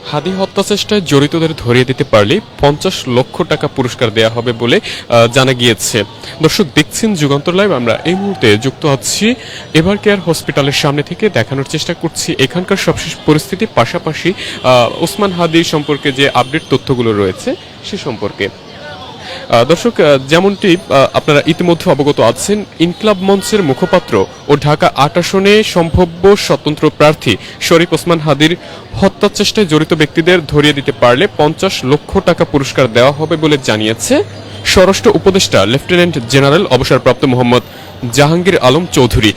হাদি হত্যা চেষ্টায় জড়িতদের ধরিয়ে দিতে পারলে 50 লক্ষ টাকা পুরস্কার দেয়া হবে বলে জানা গিয়েছে। দর্শক দেখছেন যুগান্তর লাইভ। আমরা এই মুহূর্তে যুক্ত আছি এভার কেয়ার হসপিটালের সামনে থেকে দেখানোর চেষ্টা করছি এখানকার সবশেষ পরিস্থিতি, পাশাপাশি ওসমান হাদি সম্পর্কে যে আপডেট তথ্যগুলো রয়েছে সে সম্পর্কে। দর্শক যেমনটি আপনারা ইতিমধ্যে অবগত আছেন, ইনকলাব মঞ্চের মুখপাত্র ও ঢাকা ৮ আসনে সম্ভাব্য স্বতন্ত্র প্রার্থী শরীফ ওসমান হাদির হত্যা চেষ্টায় জড়িত ব্যক্তিদের ধরিয়ে দিতে পারলে 50 লক্ষ টাকা পুরস্কার দেওয়া হবে বলে জানিয়েছে স্বরাষ্ট্র উপদেষ্টা লেফটেন্যান্ট জেনারেল অবসরপ্রাপ্ত মোহাম্মদ জাহাঙ্গীর আলম চৌধুরী।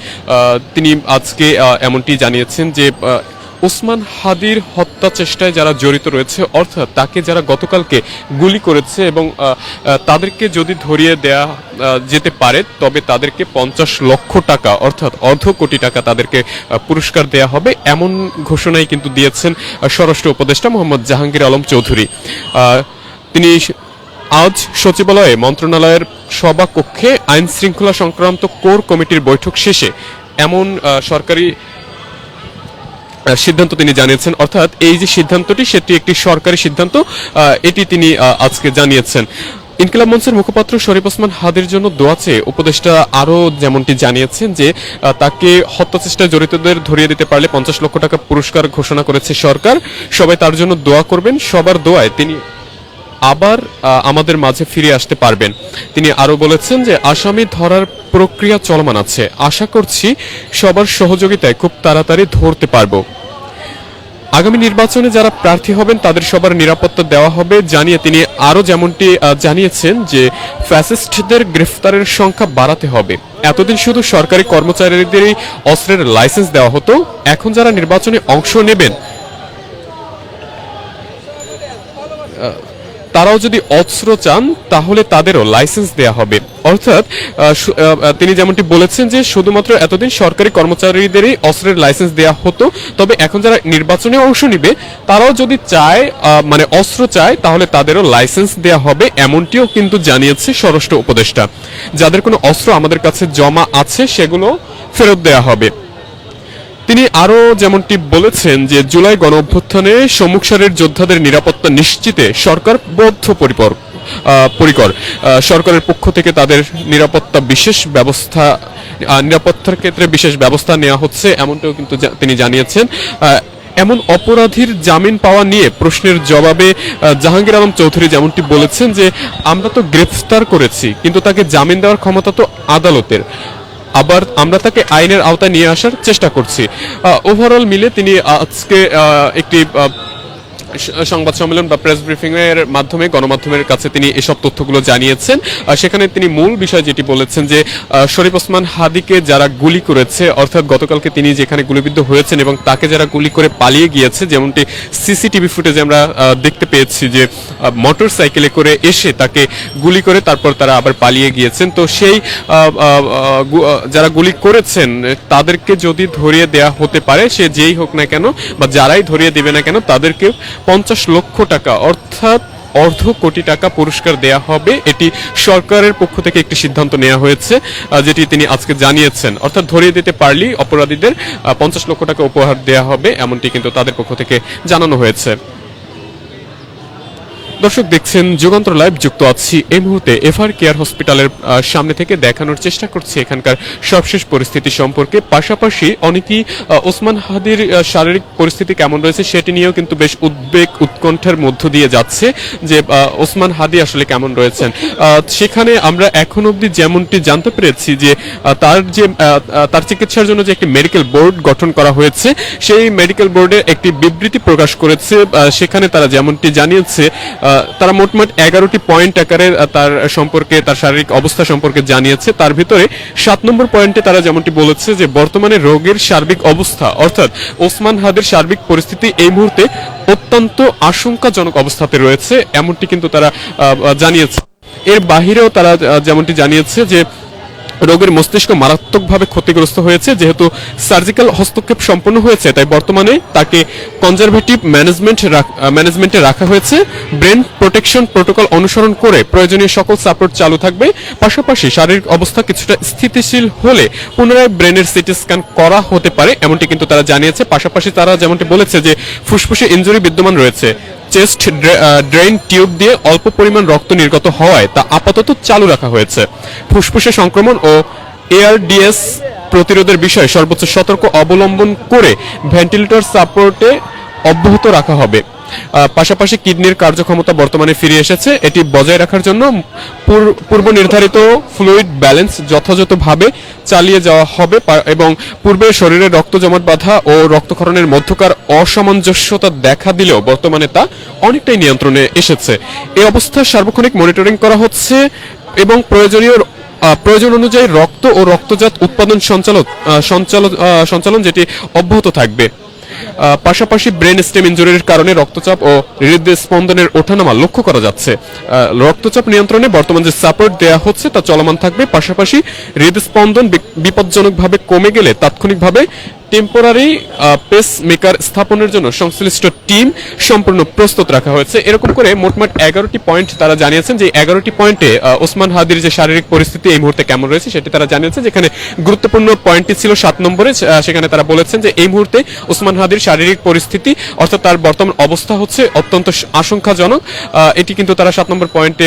তিনি আজকে এমনটি জানিয়েছেন যে ওসমান হাদির হত্যা চেষ্টায় যারা জড়িত রয়েছে, অর্থাৎ তাকে যারা গতকালকে গুলি করেছে এবং তাদেরকে যদি ধরিয়ে দেয়া যেতে পারে তবে তাদেরকে 50 লক্ষ টাকা অর্থাৎ অর্ধ কোটি টাকা তাদেরকে পুরস্কার দেয়া হবে, এমন ঘোষণাই কিন্তু দিয়েছেন স্বরাষ্ট্র উপদেষ্টা মোহাম্মদ জাহাঙ্গীর আলম চৌধুরী। তিনি আজ সচিবালয়ে মন্ত্রণালয়ের সভাকক্ষে আইন শৃঙ্খলা সংক্রান্ত কোর কমিটির বৈঠক শেষে এমন সরকারি সিদ্ধান্ত তিনি জানিয়েছেন। অর্থাৎ এই যে সিদ্ধান্তটি সেটি একটি সরকারি সিদ্ধান্ত, এটি তিনি আজকে জানিয়েছেন। ইনকিলাব মঞ্চের মুখপাত্র শরীফ ওসমান হাদির জন্য দোয়া চেয়ে উপদেষ্টা আরও যেমনটি জানিয়েছেন যে তাকে হত্যা চেষ্টায় জড়িতদের ধরিয়ে দিতে পারলে 50 লক্ষ টাকা পুরস্কার ঘোষণা করেছে সরকার। সবাই তার জন্য দোয়া করবেন, সবার দোয়ায় তিনি আবার আমাদের মাঝে ফিরে আসতে পারবেন। তিনি আরো বলেছেন যে আসামি ধরার প্রক্রিয়া চলমান আছে, আশা করছি সবার সহযোগিতায় খুব তাড়াতাড়ি ধরতে পারবো। আগামী নির্বাচনে যারা প্রার্থী হবেন তাদের সবার নিরাপত্তা দেওয়া হবে জানিয়ে তিনি আরো যেমনটি জানিয়েছেন যে ফ্যাসিস্টদের গ্রেফতারের সংখ্যা বাড়াতে হবে। এতদিন শুধু সরকারি কর্মচারীদেরই অস্ত্রের লাইসেন্স দেওয়া হতো, এখন যারা নির্বাচনে অংশ নেবেন তারাও যদি অস্ত্র চান তাহলে তাদেরও লাইসেন্স দেয়া হবে। অর্থাৎ তিনি যেমনটি বলেছেন যে শুধুমাত্র এতদিন সরকারি কর্মচারীদেরই অস্ত্রের লাইসেন্স দেয়া হতো, তবে এখন যারা নির্বাচনে অংশ নিবে তারাও যদি চায় মানে অস্ত্র চায় তাহলে তাদেরও লাইসেন্স দেয়া হবে, এমনটিও কিন্তু জানিয়েছে স্বরাষ্ট্র উপদেষ্টা। যাদের কোনো অস্ত্র আমাদের কাছে জমা আছে সেগুলো ফেরত দেয়া হবে। তিনি আরো যেমনটি বলেছেন যে জুলাই গণ অভ্যুত্থানে সম্মুখ সারির যোদ্ধাদের নিরাপত্তা নিশ্চিতে সরকার বদ্ধপরিকর। সরকারের পক্ষ থেকে তাদের নিরাপত্তার ক্ষেত্রে বিশেষ ব্যবস্থা নেওয়া হচ্ছে, এমনটাও কিন্তু তিনি জানিয়েছেন। এমন অপরাধীর জামিন পাওয়া নিয়ে প্রশ্নের জবাবে জাহাঙ্গীর আলম চৌধুরী যেমনটি বলেছেন যে আমরা তো গ্রেফতার করেছি, কিন্তু তাকে জামিন দেওয়ার ক্ষমতা তো আদালতের, আবার আমরা তাকে আইনের আওতায় নিয়ে আসার চেষ্টা করছি। ওভারঅল মিলে তিনি আজকে একটি সংবাদ সম্মেলন বা প্রেস ব্রিফিং এর মাধ্যমে গণমাধ্যমের কাছে তিনি এসব তথ্যগুলো জানিয়েছেন। সেখানে তিনি মূল বিষয় যেটি বলেছেন যে শরীফ ওসমান হাদিকে যারা গুলি করেছে, অর্থাৎ গতকালকে তিনি যেখানে গুলিবিদ্ধ হয়েছেন এবং তাকে যারা গুলি করে পালিয়ে গিয়েছে, যেমনটি সিসিটিভি ফুটেজে আমরা দেখতে পেয়েছি যে মোটর সাইকেলে করে এসে তাকে গুলি করে তারপর তারা আবার পালিয়ে গিয়েছেন। তো সেই যারা গুলি করেছেন তাদেরকে যদি ধরিয়ে দেয়া হতে পারে, সে যেই হোক না কেন বা যারাই ধরিয়ে দেবে না কেন, তাদেরকে 50 লক্ষ টাকা অর্থাৎ অর্ধ কোটি টাকা পুরস্কার দেয়া হবে। এটি সরকারের পক্ষ থেকে একটি সিদ্ধান্ত নেওয়া হয়েছে, যেটি তিনি আজকে জানিয়েছেন। অর্থাৎ ধরিয়ে দিতে পারলেই অপরাধীদের 50 লক্ষ টাকা উপহার দেয়া হবে, এমনটি কিন্তু তাদের পক্ষ থেকে জানানো হয়েছে। দর্শক দেখছেন যুগান্তর লাইভ। যুক্ত আছি এই মুহূর্তে এভার কেয়ার হসপিটালের সামনে থেকে দেখানোর চেষ্টা করছি এখানকার সবশেষ পরিস্থিতি সম্পর্কে। পাশাপাশি অনেকেই ওসমান হাদির শারীরিক পরিস্থিতি কেমন রয়েছে সেটি নিয়েও কিন্তু বেশ উদ্বেগ উৎকণ্ঠার মধ্য দিয়ে যাচ্ছে যে ওসমান হাদি আসলে কেমন রয়েছেন। সেখানে আমরা এখন অবধি যেমনটি জানতে পেরেছি যে তার চিকিৎসার জন্য যে একটি মেডিকেল বোর্ড গঠন করা হয়েছে, সেই মেডিকেল বোর্ডে একটি বিবৃতি প্রকাশ করেছে। সেখানে তারা যেমনটি জানিয়েছে তারা মোটমাট 11টি পয়েন্ট আকারে তার শারীরিক অবস্থা সম্পর্কে জানিয়েছে। তার ভিতরে 7 নম্বর পয়েন্টে তারা যেমনটি বলেছে যে বর্তমানে রোগের সার্বিক অবস্থা অর্থাৎ ওসমান হাদির সার্বিক পরিস্থিতি এই মুহূর্তে অত্যন্ত আশঙ্কাজনক অবস্থাতে রয়েছে, এমনটি কিন্তু তারা জানিয়েছে। এর বাহিরেও তারা যেমনটি জানিয়েছে যে রোগীর মস্তিষ্ক মারাত্মকভাবে ক্ষতিগ্রস্ত হয়েছে। যেহেতু সার্জিক্যাল হস্তক্ষেপ সম্পন্ন হয়েছে, তাই বর্তমানে তাকে কনজারভেটিভ ম্যানেজমেন্টে রাখা হয়েছে। ব্রেন প্রোটেকশন প্রোটোকল অনুসরণ করে প্রয়োজনীয় সকল সাপোর্ট চালু থাকবে। পাশাপাশি শারীরিক অবস্থা কিছুটা স্থিতিশীল হলে পুনরায় ব্রেনের সিটি স্ক্যান করা হতে পারে, এমনটি কিন্তু তারা জানিয়েছে। পাশাপাশি তারা যেমনটি বলেছে যে ফুসফুসে ইনজুরি বিদ্যমান রয়েছে। চেস্ট ড্রেন টিউব দিয়ে অল্প পরিমাণ রক্ত নির্গত হওয়ায় তা আপাতত চালু রাখা হয়েছে। ফুসফুসে সংক্রমণ ও এআরডিএস প্রতিরোধের বিষয়ে সর্বোচ্চ সতর্ক অবলম্বন করে ভেন্টিলেটর সাপোর্টে অব্যাহত রাখা হবে। পাশাপাশি কিডনির কার্যক্ষমতা বর্তমানে ফিরে এসেছে। এটি বজায় রাখার জন্য পূর্ব নির্ধারিত ফ্লুইড ব্যালেন্স যথাযথভাবে চালিয়ে যাওয়া হবে এবং পূর্বে শরীরে রক্ত জমাট বাঁধা ও রক্তক্ষরণের মধ্যকার অসামঞ্জস্যতা দেখা দিলেও বর্তমানে তা অনেকটাই নিয়ন্ত্রণে এসেছে। এই অবস্থার সার্বক্ষণিক মনিটরিং করা হচ্ছে এবং প্রয়োজন অনুযায়ী রক্ত ও রক্তজাত উৎপাদন সঞ্চালন যেটি অব্যাহত থাকবে। পাশাপাশি ব্রেন স্টেম ইনজুরির কারণে রক্তচাপ ও হৃদস্পন্দনের ওঠানামা লক্ষ্য করা যাচ্ছে। রক্তচাপ নিয়ন্ত্রণে বর্তমান যে সাপোর্ট দেওয়া হচ্ছে তা চলমান থাকবে। পাশাপাশি হৃদস্পন্দন বিপজ্জনকভাবে কমে গেলে তাৎক্ষণিকভাবে টেম্পোরারি পেস মেকার স্থাপনের জন্য সংশ্লিষ্ট টিম সম্পূর্ণ প্রস্তুত রাখা হয়েছে। এরকম করে মোটমাট 11টি পয়েন্ট তারা জানিয়েছেন যে 11টি পয়েন্টে ওসমান হাদির যে শারীরিক পরিস্থিতি এই মুহূর্তে কেমন রয়েছে সেটি তারা জানিয়েছেন। যেখানে গুরুত্বপূর্ণ পয়েন্টটি ছিল 7 নম্বরে, সেখানে তারা বলেছেন যে এই মুহূর্তে ওসমান হাদির শারীরিক পরিস্থিতি অর্থাৎ তার বর্তমান অবস্থা হচ্ছে অত্যন্ত আশঙ্কাজনক। এটি কিন্তু তারা 7 নম্বর পয়েন্টে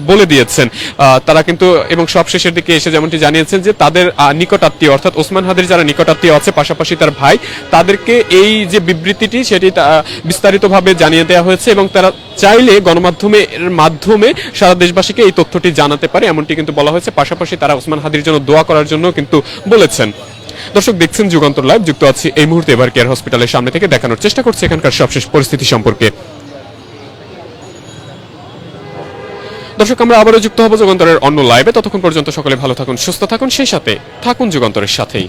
বলে দিয়েছেন। তারা কিন্তু এবং সবশেষের দিকে এসে যেমনটি জানিয়েছেন যে তাদের নিকট আত্মীয় অর্থাৎ ওসমান হাদির যারা নিকট আত্মীয় আছে, পাশাপাশি তার ভাই, তাদেরকে এই যে বিবৃতিটি সেটি বিস্তারিতভাবে জানিয়ে দেওয়া হয়েছে এবং তারা চাইলে গণমাধ্যমের মাধ্যমে সারা দেশবাসীকে এই তথ্যটি জানাতে পারে, এমনটি কিন্তু বলা হয়েছে। পাশাপাশি তারা ওসমান হাদির জন্য দোয়া করার জন্য কিন্তু বলেছেন। দর্শক দেখছেন যুগান্তর লাইভ, যুক্ত আছি এই মুহূর্তে এভার কেয়ার হসপিটালের সামনে থেকে, দেখানোর চেষ্টা করছি এখানকার সবশেষ পরিস্থিতি সম্পর্কে। দর্শক আমরা আবারও যুক্ত হব যুগান্তরের অন্য লাইভে। ততক্ষণ পর্যন্ত সকলে ভালো থাকুন, সুস্থ থাকুন, সেই সাথে থাকুন যুগান্তরের সাথেই।